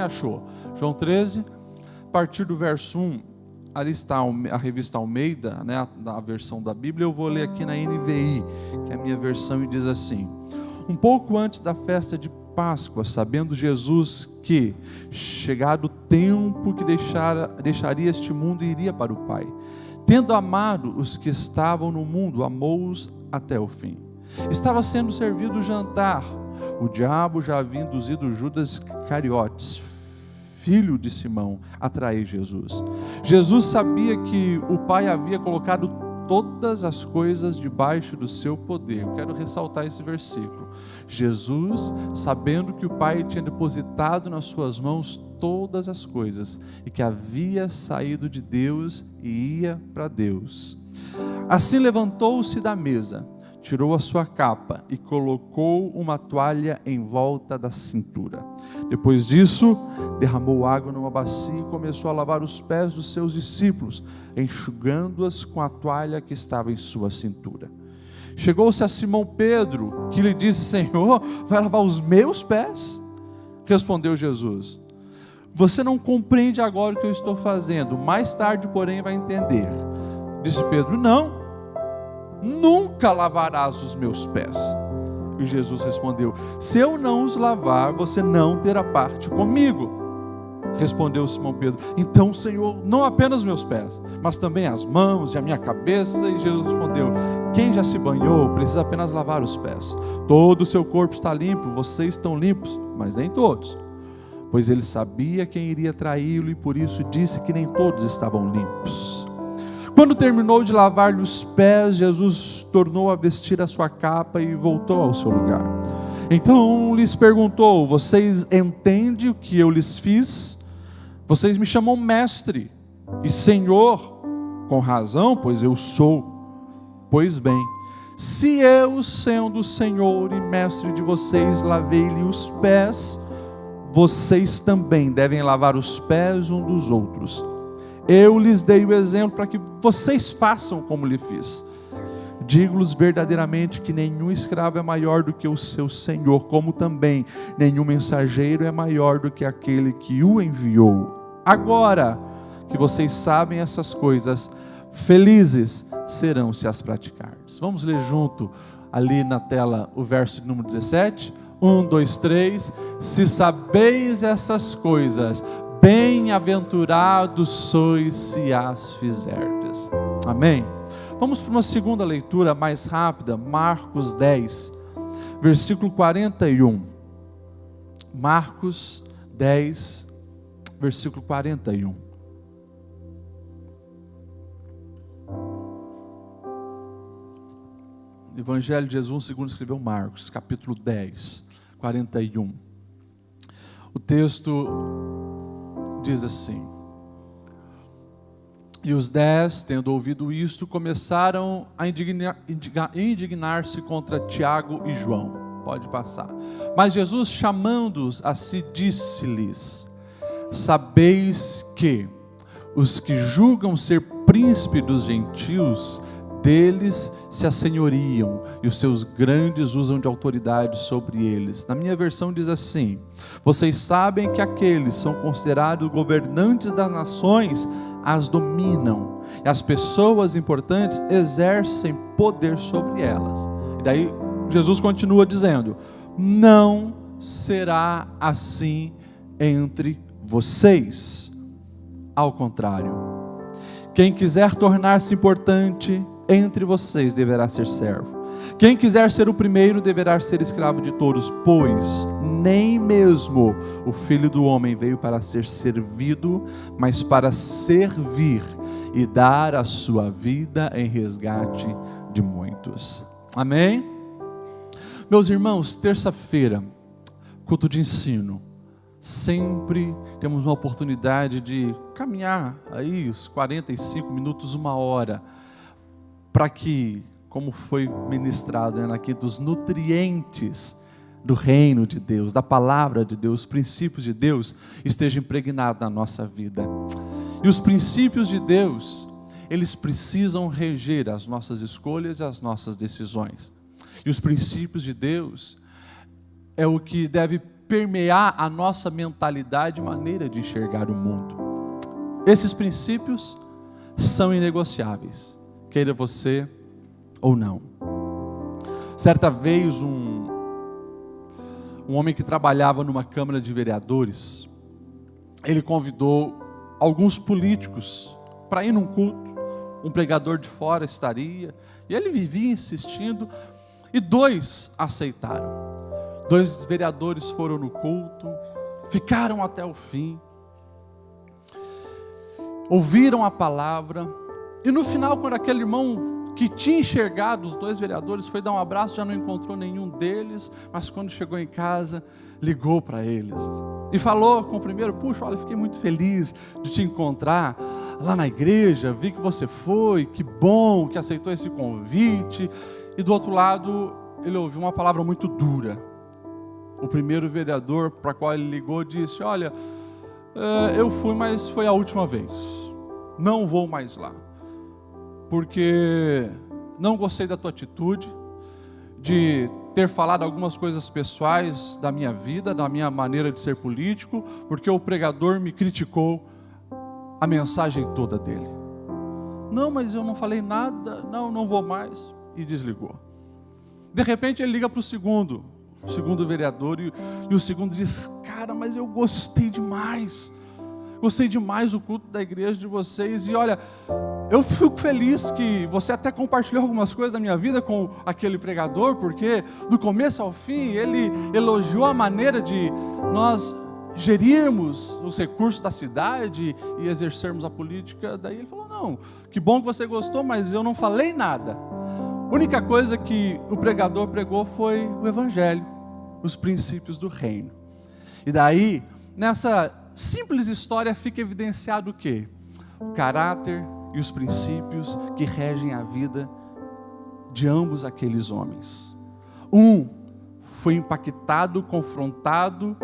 achou? João 13, a partir do verso 1, ali está a revista Almeida, né, a versão da Bíblia. Eu vou ler aqui na NVI, que é a minha versão, e diz assim: um pouco antes da festa de Páscoa, sabendo Jesus que, chegado o tempo que deixaria este mundo e iria para o Pai, tendo amado os que estavam no mundo, amou-os até o fim. Estava sendo servido o jantar. O diabo já havia induzido Judas Iscariotes, filho de Simão, a trair Jesus. Jesus sabia que o Pai havia colocado todas as coisas debaixo do seu poder. Eu quero ressaltar esse versículo. Jesus, sabendo que o Pai tinha depositado nas suas mãos todas as coisas e que havia saído de Deus e ia para Deus. Assim levantou-se da mesa, tirou a sua capa e colocou uma toalha em volta da cintura. Depois disso, derramou água numa bacia e começou a lavar os pés dos seus discípulos, enxugando-as com a toalha que estava em sua cintura. Chegou-se a Simão Pedro, que lhe disse: Senhor, vai lavar os meus pés? Respondeu Jesus: você não compreende agora o que eu estou fazendo, mais tarde, porém, vai entender. Disse Pedro: não, nunca lavarás os meus pés. E Jesus respondeu: se eu não os lavar, você não terá parte comigo. Respondeu Simão Pedro: então, Senhor, não apenas meus pés, mas também as mãos e a minha cabeça. E Jesus respondeu: quem já se banhou precisa apenas lavar os pés. Todo o seu corpo está limpo, vocês estão limpos, mas nem todos. Pois ele sabia quem iria traí-lo e por isso disse que nem todos estavam limpos. Quando terminou de lavar-lhe os pés, Jesus tornou a vestir a sua capa e voltou ao seu lugar. Então lhes perguntou: vocês entendem o que eu lhes fiz? Vocês me chamam mestre e senhor, com razão, pois eu sou. Pois bem, se eu, sendo senhor e mestre de vocês, lavei-lhe os pés, vocês também devem lavar os pés um dos outros. Eu lhes dei o exemplo para que vocês façam como lhe fiz. Digo-lhes verdadeiramente que nenhum escravo é maior do que o seu senhor, como também nenhum mensageiro é maior do que aquele que o enviou. Agora que vocês sabem essas coisas, felizes serão se as praticardes. Vamos ler junto ali na tela o verso de número 17. 1, 2, 3. Se sabeis essas coisas, bem-aventurados sois se as fizerdes. Amém? Vamos para uma segunda leitura mais rápida. Marcos 10, versículo 41. Marcos 10, versículo 41. Evangelho de Jesus segundo escreveu Marcos, capítulo 10, 41. O texto diz assim: e os 10, tendo ouvido isto, começaram a indignar-se contra Tiago e João. Pode passar. Mas Jesus, chamando-os a si, disse-lhes: sabeis que os que julgam ser príncipe dos gentios, deles se assenhoriam, e os seus grandes usam de autoridade sobre eles. Na minha versão diz assim: vocês sabem que aqueles são considerados governantes das nações, as dominam, e as pessoas importantes exercem poder sobre elas. E daí Jesus continua dizendo: não será assim entre vocês. Ao contrário, quem quiser tornar-se importante entre vocês deverá ser servo. Quem quiser ser o primeiro deverá ser escravo de todos, pois nem mesmo o Filho do Homem veio para ser servido, mas para servir e dar a sua vida em resgate de muitos. Amém? Meus irmãos, terça-feira, culto de ensino. Sempre temos uma oportunidade de caminhar aí os 45 minutos, uma hora, para que, como foi ministrado aqui, dos nutrientes do reino de Deus, da palavra de Deus, os princípios de Deus estejam impregnados na nossa vida. E os princípios de Deus, eles precisam reger as nossas escolhas e as nossas decisões. E os princípios de Deus é o que deve permear a nossa mentalidade e maneira de enxergar o mundo. Esses princípios são inegociáveis, queira você ou não. Certa vez, um homem que trabalhava numa Câmara de Vereadores, ele convidou alguns políticos para ir num culto. Um pregador de fora estaria, e ele vivia insistindo, e 2 aceitaram. 2 vereadores foram no culto, ficaram até o fim, ouviram a palavra, e no final, quando aquele irmão que tinha enxergado os 2 vereadores foi dar um abraço, já não encontrou nenhum deles, mas quando chegou em casa, ligou para eles e falou com o primeiro: puxa, olha, fiquei muito feliz de te encontrar lá na igreja, vi que você foi, que bom que aceitou esse convite. E do outro lado, ele ouviu uma palavra muito dura. O primeiro vereador para qual ele ligou disse: olha, eu fui, mas foi a última vez, não vou mais lá, porque não gostei da tua atitude, de ter falado algumas coisas pessoais da minha vida, da minha maneira de ser político, porque o pregador me criticou a mensagem toda dele. Não, mas eu não falei nada, não vou mais. E desligou. De repente ele liga para o segundo vereador, e o segundo diz: cara, mas eu gostei demais do culto da igreja de vocês, e olha, eu fico feliz que você até compartilhou algumas coisas da minha vida com aquele pregador, porque do começo ao fim ele elogiou a maneira de nós gerirmos os recursos da cidade e exercermos a política. Daí ele falou: não, que bom que você gostou, mas eu não falei nada. A única coisa que o pregador pregou foi o evangelho, os princípios do reino. E daí, nessa simples história, fica evidenciado o quê? O caráter e os princípios que regem a vida de ambos aqueles homens. Um foi impactado, confrontado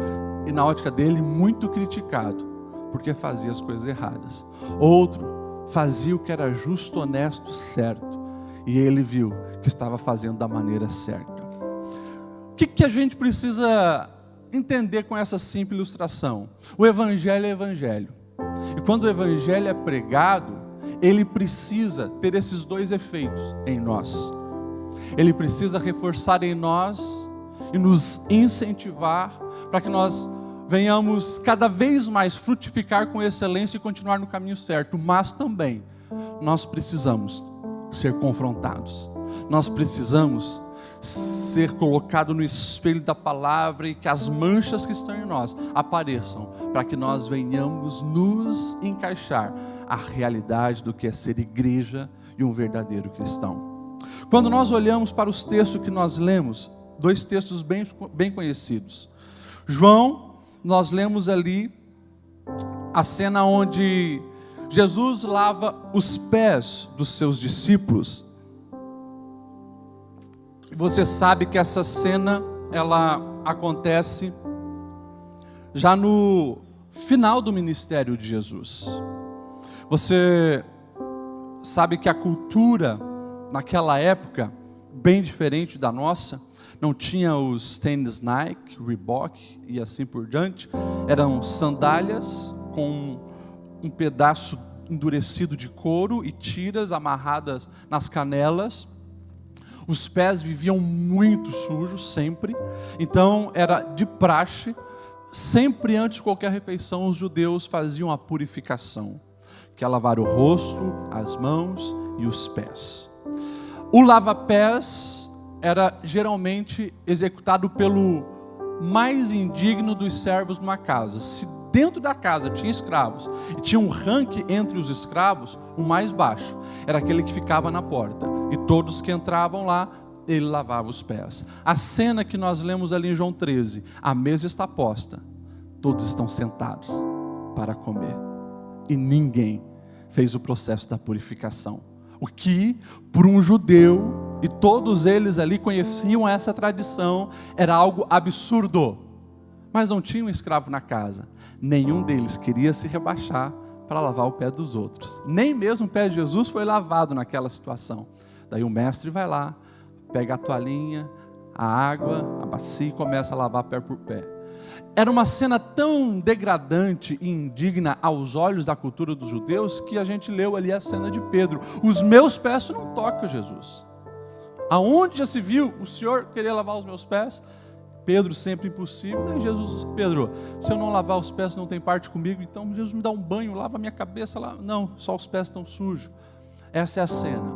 e, na ótica dele, muito criticado, porque fazia as coisas erradas. Outro fazia o que era justo, honesto, certo, e ele viu que estava fazendo da maneira certa. O que a gente precisa entender com essa simples ilustração? O evangelho é evangelho, e quando o evangelho é pregado, ele precisa ter esses 2 efeitos em nós. Ele precisa reforçar em nós e nos incentivar para que nós venhamos cada vez mais frutificar com excelência e continuar no caminho certo. Mas também nós precisamos ser confrontados. Nós precisamos ser colocados no espelho da palavra e que as manchas que estão em nós apareçam, para que nós venhamos nos encaixar à realidade do que é ser igreja e um verdadeiro cristão. Quando nós olhamos para os textos que nós lemos, 2 textos bem conhecidos. João, nós lemos ali a cena onde Jesus lava os pés dos seus discípulos. Você sabe que essa cena, ela acontece já no final do ministério de Jesus. Você sabe que a cultura naquela época, bem diferente da nossa, não tinha os tênis Nike, Reebok e assim por diante. Eram sandálias com um pedaço endurecido de couro e tiras amarradas nas canelas. Os pés viviam muito sujos, sempre. Então era de praxe, sempre antes de qualquer refeição, os judeus faziam a purificação, que é lavar o rosto, as mãos e os pés. O lava-pés era geralmente executado pelo mais indigno dos servos numa casa. Se dentro da casa tinha escravos e tinha um ranking entre os escravos, o mais baixo era aquele que ficava na porta, e todos que entravam lá, ele lavava os pés. A cena que nós lemos ali em João 13, a mesa está posta, todos estão sentados para comer, e ninguém fez o processo da purificação, o que por um judeu, e todos eles ali conheciam essa tradição, era algo absurdo. Mas não tinha um escravo na casa, nenhum deles queria se rebaixar para lavar o pé dos outros, nem mesmo o pé de Jesus foi lavado naquela situação. Daí o mestre vai lá, pega a toalhinha, a água, a bacia e começa a lavar pé por pé. Era uma cena tão degradante e indigna aos olhos da cultura dos judeus que a gente leu ali a cena de Pedro. Os meus pés tu não toca, Jesus. Aonde já se viu o Senhor querer lavar os meus pés? Pedro sempre impossível. Daí Jesus, Pedro, se eu não lavar os pés não tem parte comigo, então Jesus me dá um banho, lava a minha cabeça lá. Não, só os pés estão sujos. Essa é a cena.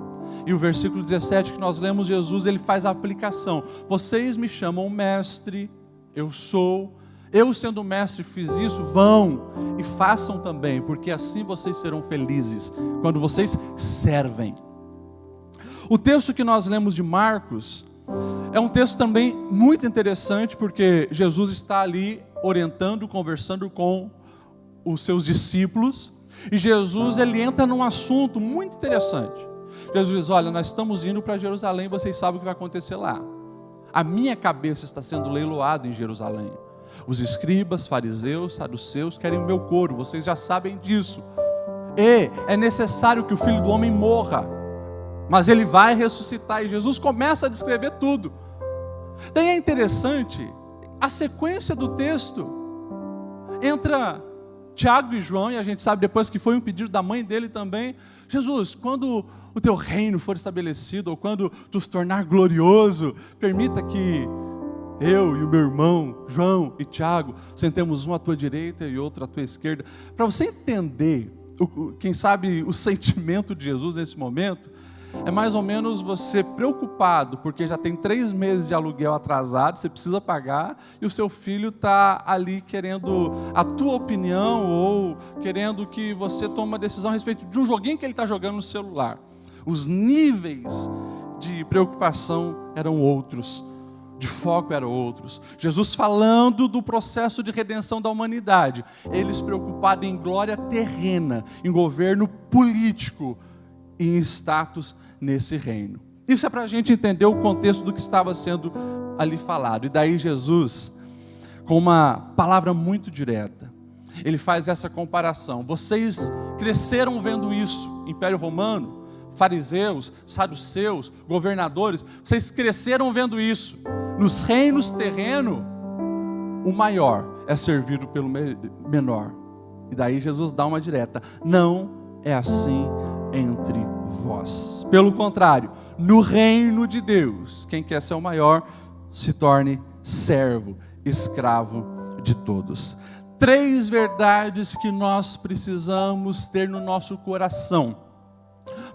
E o versículo 17 que nós lemos, Jesus, ele faz a aplicação. Vocês me chamam mestre, eu sendo mestre fiz isso, vão e façam também, porque assim vocês serão felizes, quando vocês servem. O texto que nós lemos de Marcos é um texto também muito interessante, porque Jesus está ali orientando, conversando com os seus discípulos, e Jesus ele entra num assunto muito interessante. Jesus diz, olha, nós estamos indo para Jerusalém, vocês sabem o que vai acontecer lá. A minha cabeça está sendo leiloada em Jerusalém. Os escribas, fariseus, saduceus querem o meu couro, vocês já sabem disso. E é necessário que o Filho do Homem morra, mas ele vai ressuscitar. E Jesus começa a descrever tudo. Daí é interessante, a sequência do texto, entra Tiago e João, e a gente sabe depois que foi um pedido da mãe dele também. Jesus, quando o teu reino for estabelecido, ou quando tu se tornar glorioso, permita que eu e o meu irmão João e Tiago sentemos um à tua direita e outro à tua esquerda. Para você entender, quem sabe, o sentimento de Jesus nesse momento, é mais ou menos você preocupado, porque já tem 3 meses de aluguel atrasado, você precisa pagar, e o seu filho está ali querendo a tua opinião, ou querendo que você tome uma decisão a respeito de um joguinho que ele está jogando no celular. Os níveis de preocupação eram outros, de foco eram outros. Jesus falando do processo de redenção da humanidade, eles preocupados em glória terrena, em governo político, em status nesse reino. Isso é para a gente entender o contexto do que estava sendo ali falado. E daí Jesus, com uma palavra muito direta, ele faz essa comparação. Vocês cresceram vendo isso, Império Romano, fariseus, saduceus, governadores, vocês cresceram vendo isso. Nos reinos terrenos, o maior é servido pelo menor. E daí Jesus dá uma direta. Não é assim entre vós. Pelo contrário, no reino de Deus, quem quer ser o maior, se torne servo, escravo de todos. 3 verdades que nós precisamos ter no nosso coração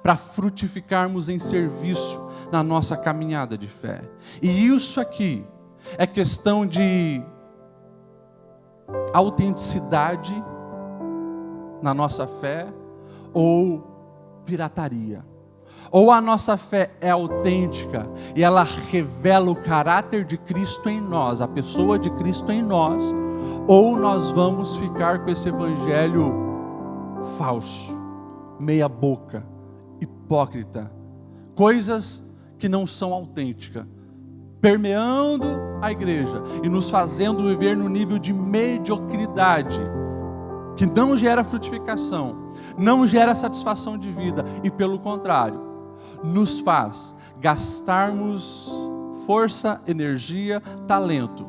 para frutificarmos em serviço na nossa caminhada de fé. E isso aqui é questão de autenticidade na nossa fé ou pirataria. Ou a nossa fé é autêntica e ela revela o caráter de Cristo em nós, a pessoa de Cristo em nós, ou nós vamos ficar com esse evangelho falso, meia boca, hipócrita, coisas que não são autênticas, permeando a igreja e nos fazendo viver no nível de mediocridade, que não gera frutificação, não gera satisfação de vida, e pelo contrário, nos faz gastarmos força, energia, talento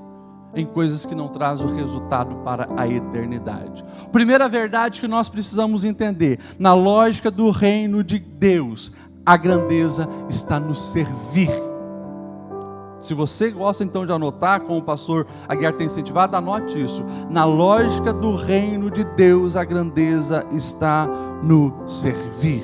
em coisas que não trazem o resultado para a eternidade. Primeira verdade que nós precisamos entender, na lógica do reino de Deus, a grandeza está no servir. Se você gosta então de anotar, como o pastor Aguiar tem incentivado, anote isso. Na lógica do reino de Deus, a grandeza está no servir.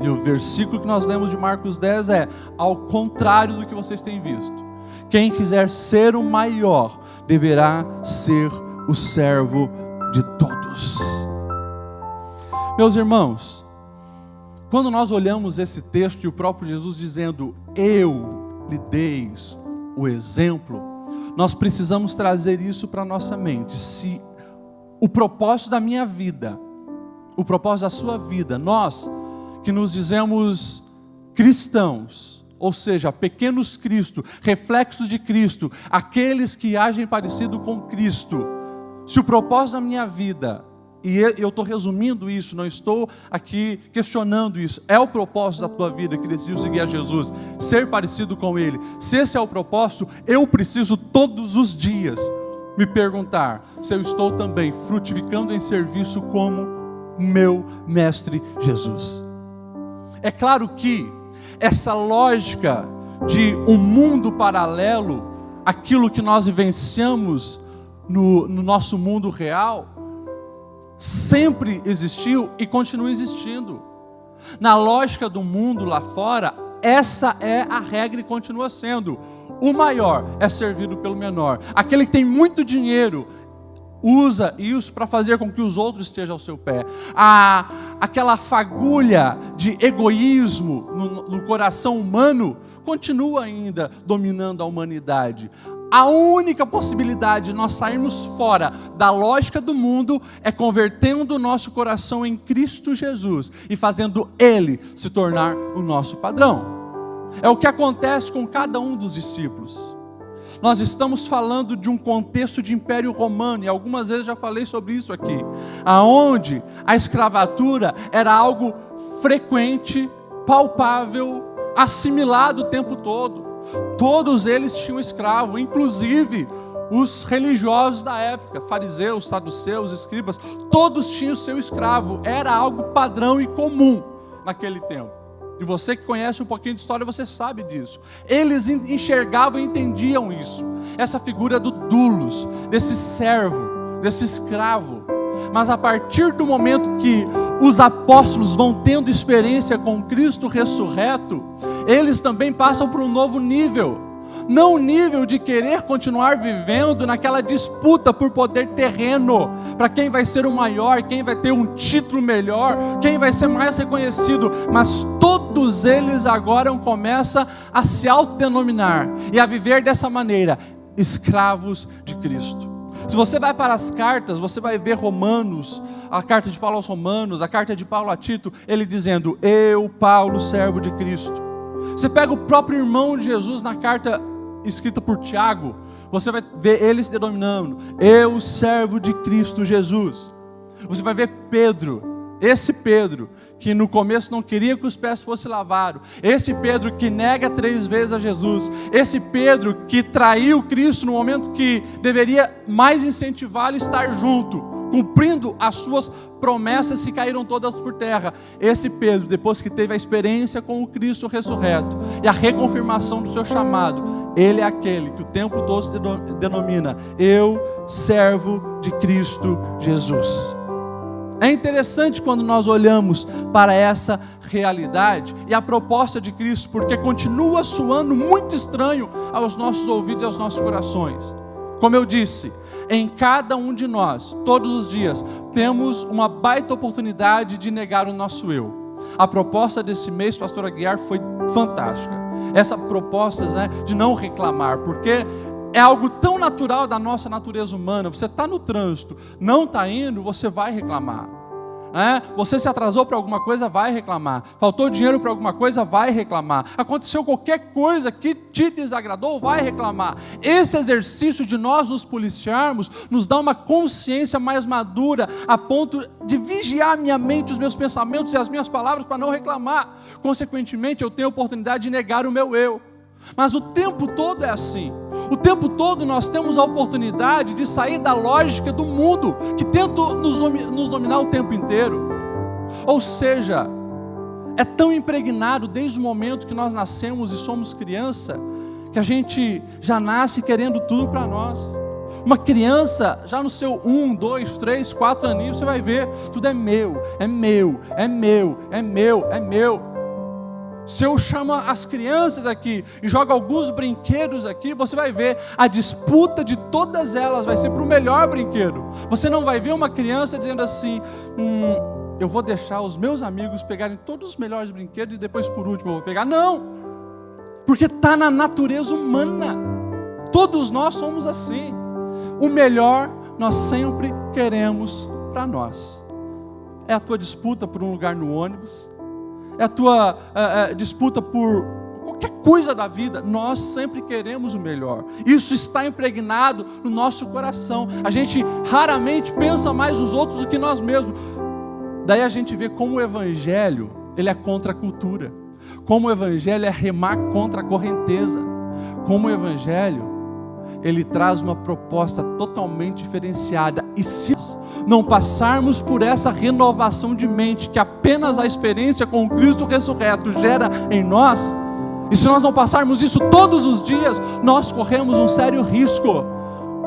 E o versículo que nós lemos de Marcos 10 é: ao contrário do que vocês têm visto, quem quiser ser o maior, deverá ser o servo de todos. Meus irmãos, quando nós olhamos esse texto e o próprio Jesus dizendo, eu lhe deis o exemplo, nós precisamos trazer isso para a nossa mente. Se o propósito da minha vida, o propósito da sua vida, nós que nos dizemos cristãos, ou seja, pequenos Cristo, reflexos de Cristo, aqueles que agem parecido com Cristo, se o propósito da minha vida, e eu estou resumindo isso, não estou aqui questionando isso, é o propósito da tua vida que decidiu seguir a Jesus, ser parecido com Ele. Se esse é o propósito, eu preciso todos os dias me perguntar se eu estou também frutificando em serviço como meu Mestre Jesus. É claro que essa lógica de um mundo paralelo, aquilo que nós vivenciamos no nosso mundo real, sempre existiu e continua existindo. Na lógica do mundo lá fora, essa é a regra e continua sendo. O maior é servido pelo menor. Aquele que tem muito dinheiro usa isso para fazer com que os outros estejam ao seu pé. Aquela fagulha de egoísmo no coração humano continua ainda dominando a humanidade. A única possibilidade de nós sairmos fora da lógica do mundo é convertendo o nosso coração em Cristo Jesus e fazendo Ele se tornar o nosso padrão. É o que acontece com cada um dos discípulos. Nós estamos falando de um contexto de Império Romano, e algumas vezes já falei sobre isso aqui, aonde a escravatura era algo frequente, palpável, assimilado o tempo todo. Todos eles tinham escravo, inclusive os religiosos da época, fariseus, saduceus, escribas, todos tinham seu escravo. Era algo padrão e comum naquele tempo. E você que conhece um pouquinho de história, você sabe disso. Eles enxergavam e entendiam isso. Essa figura do doulos, desse servo, desse escravo. Mas a partir do momento que os apóstolos vão tendo experiência com Cristo ressurreto, eles também passam por um novo nível. Não o nível de querer continuar vivendo naquela disputa por poder terreno, para quem vai ser o maior, quem vai ter um título melhor, quem vai ser mais reconhecido, mas todos eles agora começam a se autodenominar e a viver dessa maneira, escravos de Cristo. Se você vai para as cartas, você vai ver Romanos, a carta de Paulo aos Romanos, a carta de Paulo a Tito, ele dizendo: eu, Paulo, servo de Cristo. Você pega o próprio irmão de Jesus na carta escrita por Tiago, você vai ver ele se denominando: eu, servo de Cristo Jesus. Você vai ver Pedro, esse Pedro, que no começo não queria que os pés fossem lavados, esse Pedro que nega 3 vezes a Jesus, esse Pedro que traiu Cristo no momento que deveria mais incentivá-lo a estar junto, cumprindo as suas promessas que caíram todas por terra. Esse Pedro, depois que teve a experiência com o Cristo ressurreto e a reconfirmação do seu chamado, ele é aquele que o tempo todo se denomina: eu, servo de Cristo Jesus. É interessante quando nós olhamos para essa realidade e a proposta de Cristo, porque continua soando muito estranho aos nossos ouvidos e aos nossos corações. Como eu disse, em cada um de nós, todos os dias, temos uma baita oportunidade de negar o nosso eu. A proposta desse mês, pastor Aguiar, foi fantástica. Essa proposta, de não reclamar, porque é algo tão natural da nossa natureza humana. Você está no trânsito, não está indo, você vai reclamar. Você se atrasou para alguma coisa, vai reclamar. Faltou dinheiro para alguma coisa, vai reclamar. Aconteceu qualquer coisa que te desagradou, vai reclamar. Esse exercício de nós nos policiarmos nos dá uma consciência mais madura, a ponto de vigiar a minha mente, os meus pensamentos e as minhas palavras para não reclamar. Consequentemente, eu tenho a oportunidade de negar o meu eu. Mas o tempo todo é assim. O tempo todo nós temos a oportunidade de sair da lógica do mundo, que tenta nos dominar o tempo inteiro. Ou seja, é tão impregnado desde o momento que nós nascemos e somos criança, que a gente já nasce querendo tudo para nós. Uma criança, já no seu 1, 2, 3, 4 aninhos, você vai ver, tudo é meu, é meu, é meu, é meu, é meu. Se eu chamo as crianças aqui e jogo alguns brinquedos aqui, você vai ver, a disputa de todas elas vai ser para o melhor brinquedo. Você não vai ver uma criança dizendo assim: eu vou deixar os meus amigos pegarem todos os melhores brinquedos e depois por último eu vou pegar. Não, porque está na natureza humana. Todos nós somos assim. O melhor nós sempre queremos para nós. É a tua disputa por um lugar no ônibus, é a tua disputa por qualquer coisa da vida. Nós sempre queremos o melhor. Isso está impregnado no nosso coração. A gente raramente pensa mais nos outros do que nós mesmos. Daí a gente vê como o evangelho, ele é contra a cultura. Como o evangelho é remar contra a correnteza. Como o evangelho, ele traz uma proposta totalmente diferenciada. E se não passarmos por essa renovação de mente que apenas a experiência com o Cristo ressurreto gera em nós, e se nós não passarmos isso todos os dias, nós corremos um sério risco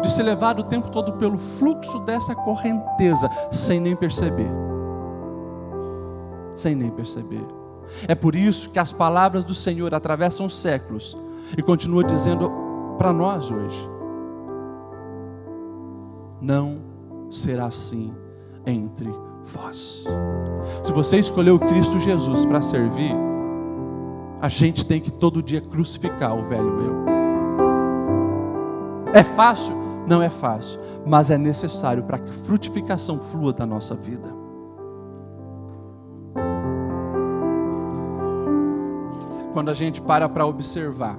de ser levado o tempo todo pelo fluxo dessa correnteza, sem nem perceber. Sem nem perceber. É por isso que as palavras do Senhor atravessam séculos e continua dizendo para nós hoje: não será assim entre vós. Se você escolheu Cristo Jesus para servir, a gente tem que todo dia crucificar o velho eu. É fácil? Não é fácil, mas é necessário para que a frutificação flua da nossa vida. Quando a gente para observar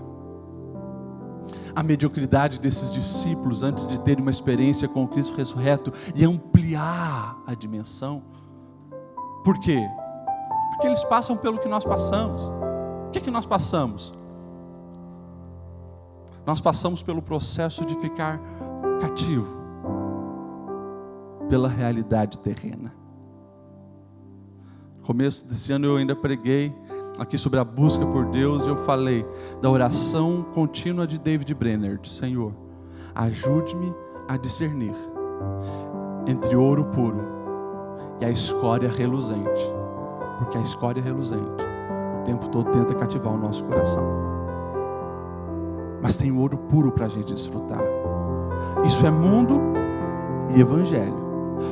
a mediocridade desses discípulos antes de terem uma experiência com o Cristo ressurreto e ampliar a dimensão. Por quê? Porque eles passam pelo que nós passamos. O que nós passamos? Nós passamos pelo processo de ficar cativo pela realidade terrena. No começo desse ano eu ainda preguei aqui sobre a busca por Deus, e eu falei da oração contínua de David Brenner: Senhor, ajude-me a discernir entre ouro puro e a escória reluzente, porque a escória reluzente o tempo todo tenta cativar o nosso coração, mas tem ouro puro para a gente desfrutar. Isso é mundo e evangelho.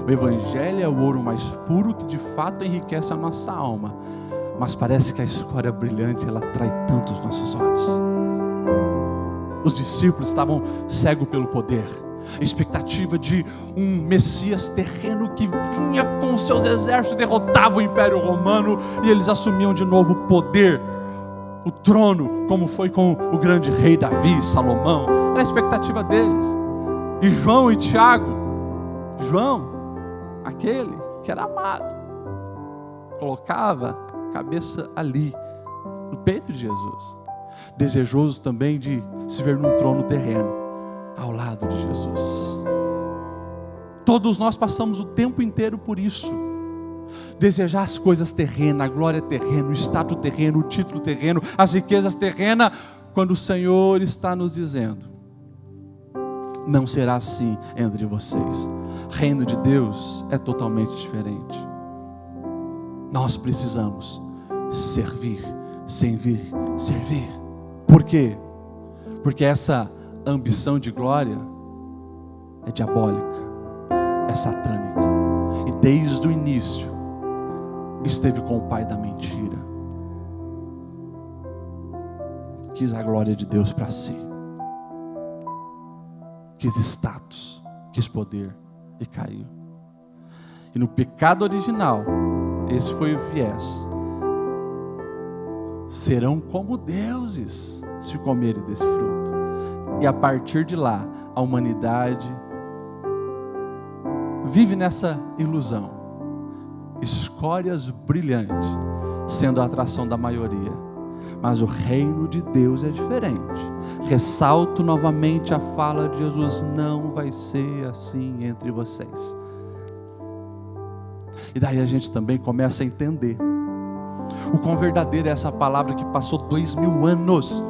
O evangelho é o ouro mais puro que de fato enriquece a nossa alma, mas parece que a escória brilhante, ela atrai tanto os nossos olhos. Os discípulos estavam cegos pelo poder, expectativa de um Messias terreno que vinha com seus exércitos, derrotava o Império Romano e eles assumiam de novo o poder, o trono, como foi com o grande rei Davi, Salomão. Era a expectativa deles. E João e Tiago, João, aquele que era amado, colocava a cabeça ali, no peito de Jesus, desejoso também de se ver num trono terreno, ao lado de Jesus. Todos nós passamos o tempo inteiro por isso. Desejar as coisas terrenas, a glória terrena, o status terreno, o título terreno, as riquezas terrenas, quando o Senhor está nos dizendo: não será assim entre vocês. Reino de Deus é totalmente diferente. Nós precisamos servir, servir. Por quê? Porque essa ambição de glória é diabólica, é satânica, e desde o início esteve com o pai da mentira. Quis a glória de Deus para si, quis status, quis poder, e caiu. E no pecado original, esse foi o viés: serão como deuses se comerem desse fruto. E a partir de lá, a humanidade vive nessa ilusão, escórias brilhantes sendo a atração da maioria. Mas o reino de Deus é diferente. Ressalto novamente a fala de Jesus: não vai ser assim entre vocês. E daí a gente também começa a entender o quão verdadeira é essa palavra que passou 2000 anos.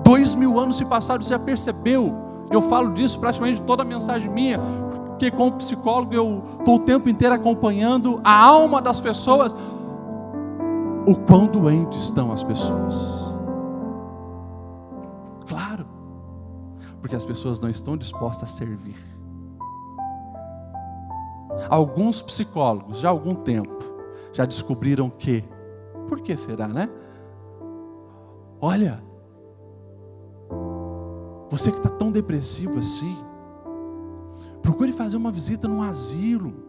2000 anos se passaram, você já percebeu? Eu falo disso praticamente toda a mensagem minha, porque como psicólogo eu estou o tempo inteiro acompanhando a alma das pessoas. O quão doentes estão as pessoas. Claro, porque as pessoas não estão dispostas a servir. Alguns psicólogos, já há algum tempo, já descobriram que, por que será, né? Olha, você que está tão depressivo assim, procure fazer uma visita num asilo.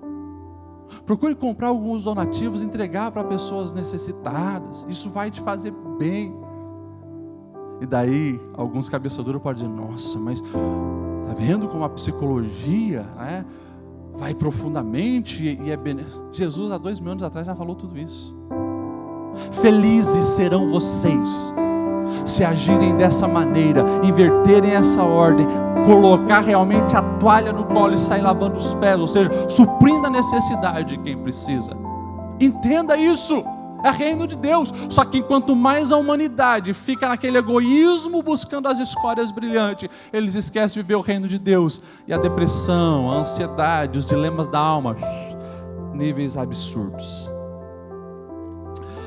Procure comprar alguns donativos e entregar para pessoas necessitadas. Isso vai te fazer bem. E daí, alguns cabeçaduros podem dizer: nossa, mas está vendo como a psicologia, né, vai profundamente e é benéfico. Jesus, há 2000 anos atrás, já falou tudo isso. Felizes serão vocês se agirem dessa maneira, inverterem essa ordem, colocar realmente a toalha no colo e sair lavando os pés, ou seja, suprindo a necessidade de quem precisa. Entenda isso, é reino de Deus. Só que enquanto mais a humanidade fica naquele egoísmo buscando as escórias brilhantes, eles esquecem de viver o reino de Deus, e a depressão, a ansiedade, os dilemas da alma, níveis absurdos.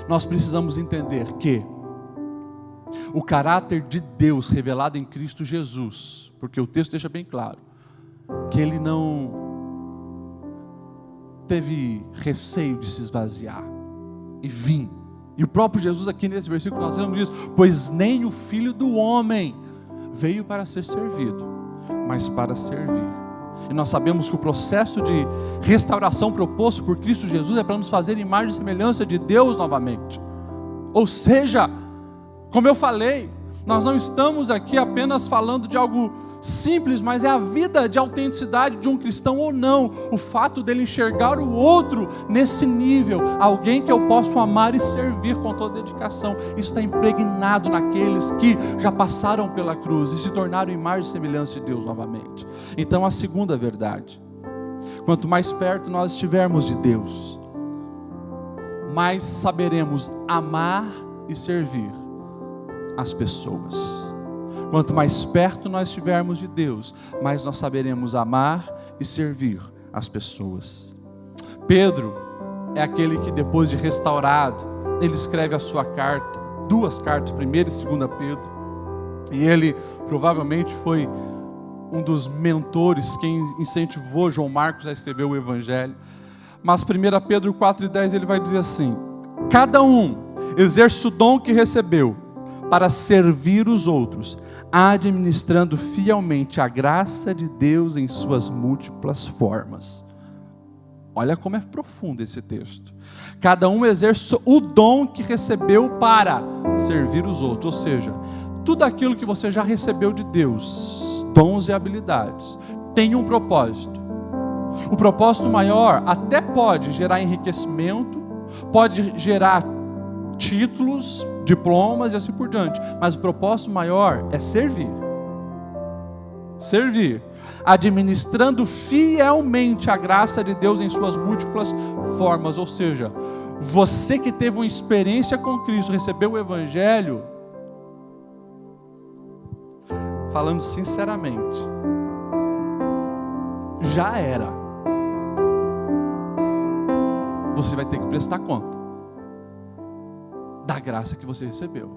Nós precisamos entender que o caráter de Deus revelado em Cristo Jesus, porque o texto deixa bem claro que ele não teve receio de se esvaziar e vir. E o próprio Jesus aqui nesse versículo nós lemos diz: pois nem o Filho do Homem veio para ser servido, mas para servir. E nós sabemos que o processo de restauração proposto por Cristo Jesus é para nos fazer imagem e semelhança de Deus novamente. Ou seja, como eu falei, nós não estamos aqui apenas falando de algo simples, mas é a vida de autenticidade de um cristão ou não. O fato dele enxergar o outro nesse nível, alguém que eu posso amar e servir com toda dedicação. Isso está impregnado naqueles que já passaram pela cruz e se tornaram imagem e semelhança de Deus novamente. Então a segunda verdade: quanto mais perto nós estivermos de Deus, mais saberemos amar e servir as pessoas. Quanto mais perto nós estivermos de Deus, mais nós saberemos amar e servir as pessoas. Pedro é aquele que, depois de restaurado, ele escreve a sua carta, duas cartas, 1ª e 2ª Pedro, e ele provavelmente foi um dos mentores, quem incentivou João Marcos a escrever o Evangelho. Mas 1 Pedro 4,10 ele vai dizer assim: cada um exerce o dom que recebeu para servir os outros, administrando fielmente a graça de Deus em suas múltiplas formas. Olha como é profundo esse texto. Cada um exerce o dom que recebeu para servir os outros, ou seja, tudo aquilo que você já recebeu de Deus, dons e habilidades, tem um propósito. O propósito maior até pode gerar enriquecimento, pode gerar títulos, diplomas e assim por diante, mas o propósito maior é servir. Servir, administrando fielmente a graça de Deus em suas múltiplas formas. Ou seja, você que teve uma experiência com Cristo, recebeu o Evangelho, falando sinceramente, já era. Você vai ter que prestar conta da graça que você recebeu.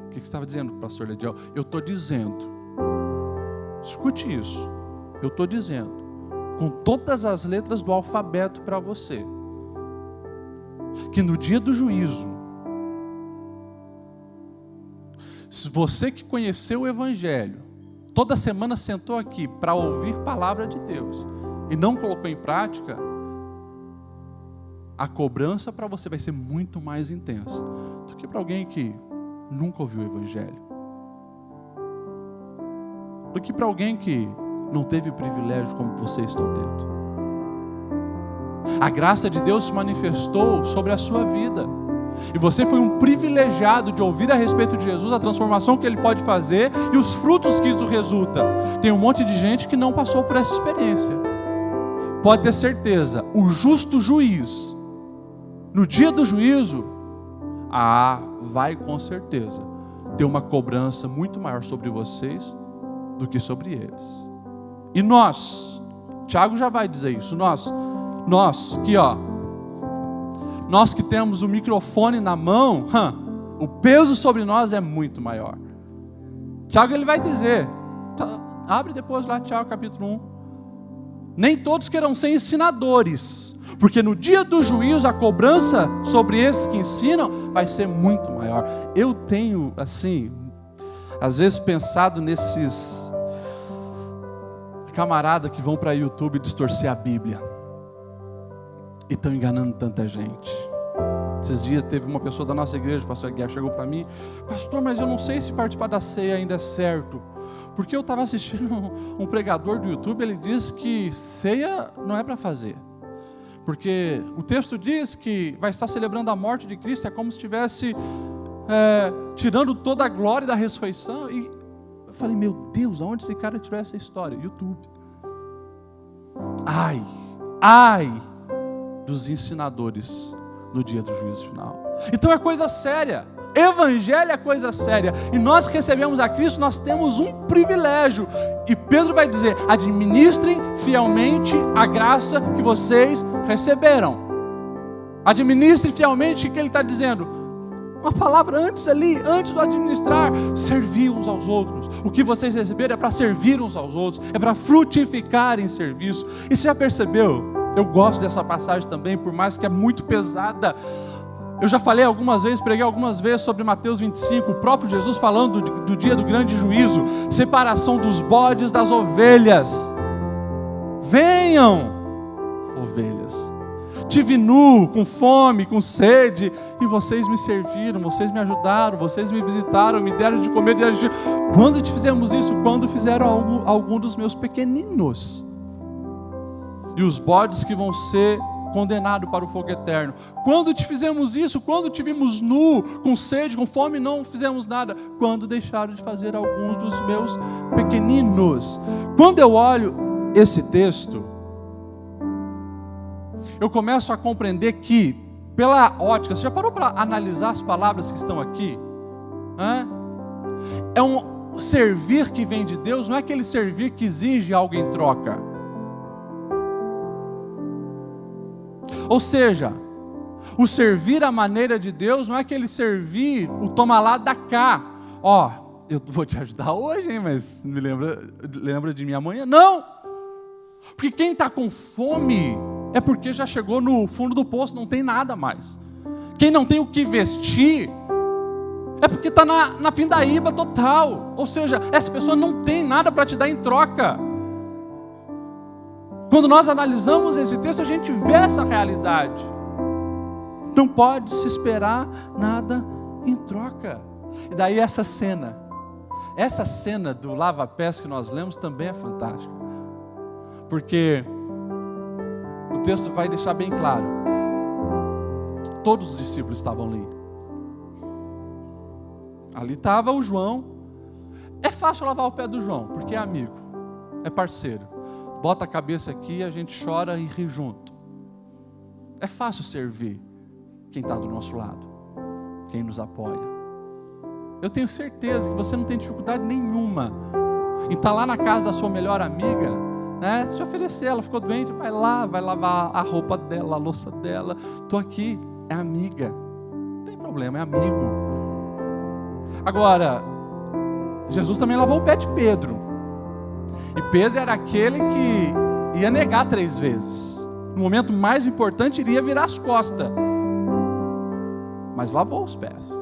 O que você estava dizendo, pastor Lediel? Eu estou dizendo, escute isso, eu estou dizendo, com todas as letras do alfabeto para você, que no dia do juízo, se você que conheceu o Evangelho, toda semana sentou aqui para ouvir palavra de Deus e não colocou em prática, a cobrança para você vai ser muito mais intensa do que para alguém que nunca ouviu o Evangelho, do que para alguém que não teve o privilégio como vocês estão tendo. A graça de Deus se manifestou sobre a sua vida, e você foi um privilegiado de ouvir a respeito de Jesus, a transformação que Ele pode fazer e os frutos que isso resulta. Tem um monte de gente que não passou por essa experiência. Pode ter certeza, o justo juiz, no dia do juízo, vai com certeza ter uma cobrança muito maior sobre vocês do que sobre eles. E nós, Tiago já vai dizer isso, nós aqui nós que temos o microfone na mão, o peso sobre nós é muito maior. Tiago ele vai dizer, abre depois lá Tiago capítulo 1, nem todos queiram ser ensinadores, porque no dia do juízo a cobrança sobre esses que ensinam vai ser muito maior. Eu tenho, assim, às vezes pensado nesses camaradas que vão para YouTube distorcer a Bíblia e estão enganando tanta gente. Esses dias teve uma pessoa da nossa igreja, o pastor Guerra, chegou para mim: pastor, mas eu não sei se participar da ceia ainda é certo, porque eu estava assistindo um pregador do YouTube, ele disse que ceia não é para fazer, porque o texto diz que vai estar celebrando a morte de Cristo, é como se estivesse tirando toda a glória da ressurreição. E eu falei, meu Deus, aonde esse cara tirou essa história? YouTube. Ai dos ensinadores no dia do juízo final. Então é coisa séria. Evangelho é coisa séria. E nós que recebemos a Cristo, nós temos um privilégio. E Pedro vai dizer, administrem fielmente a graça que vocês receberam. Administrem fielmente o que ele está dizendo. Uma palavra antes do administrar, servir uns aos outros. O que vocês receberam é para servir uns aos outros, é para frutificar em serviço. E você já percebeu? Eu gosto dessa passagem também, por mais que é muito pesada. Eu já falei algumas vezes, preguei algumas vezes sobre Mateus 25, o próprio Jesus falando do dia do grande juízo, separação dos bodes das ovelhas. Venham, ovelhas. Tive nu, com fome, com sede, e vocês me serviram, vocês me ajudaram, vocês me visitaram, me deram de comer, deram de... Quando te fizemos isso? Quando fizeram algum dos meus pequeninos. E os bodes que vão ser condenados para o fogo eterno. Quando te fizemos isso? Quando te vimos nu, com sede, com fome, não fizemos nada. Quando deixaram de fazer alguns dos meus pequeninos. Quando eu olho esse texto, eu começo a compreender que, pela ótica, você já parou para analisar as palavras que estão aqui? É um servir que vem de Deus, não é aquele servir que exige algo em troca. Ou seja, o servir à maneira de Deus não é aquele servir, o toma lá, dá cá. Eu vou te ajudar hoje, hein, mas me lembra de mim amanhã? Não! Porque quem está com fome é porque já chegou no fundo do poço, não tem nada mais. Quem não tem o que vestir é porque está na pindaíba total. Ou seja, essa pessoa não tem nada para te dar em troca. Quando nós analisamos esse texto, a gente vê essa realidade. Não pode se esperar nada em troca. E daí essa cena do lava-pés que nós lemos também é fantástica. Porque o texto vai deixar bem claro. Todos os discípulos estavam ali. Ali estava o João. É fácil lavar o pé do João, porque é amigo, é parceiro. Bota a cabeça aqui, a gente chora e ri junto. É fácil servir quem está do nosso lado, quem nos apoia. Eu tenho certeza que você não tem dificuldade nenhuma em estar lá na casa da sua melhor amiga, né? Se oferecer, ela ficou doente, vai lá, vai lavar a roupa dela, a louça dela. Estou aqui, é amiga. Não tem problema, é amigo. Agora, Jesus também lavou o pé de Pedro. E Pedro era aquele que ia negar 3 vezes. No momento mais importante, iria virar as costas. Mas lavou os pés.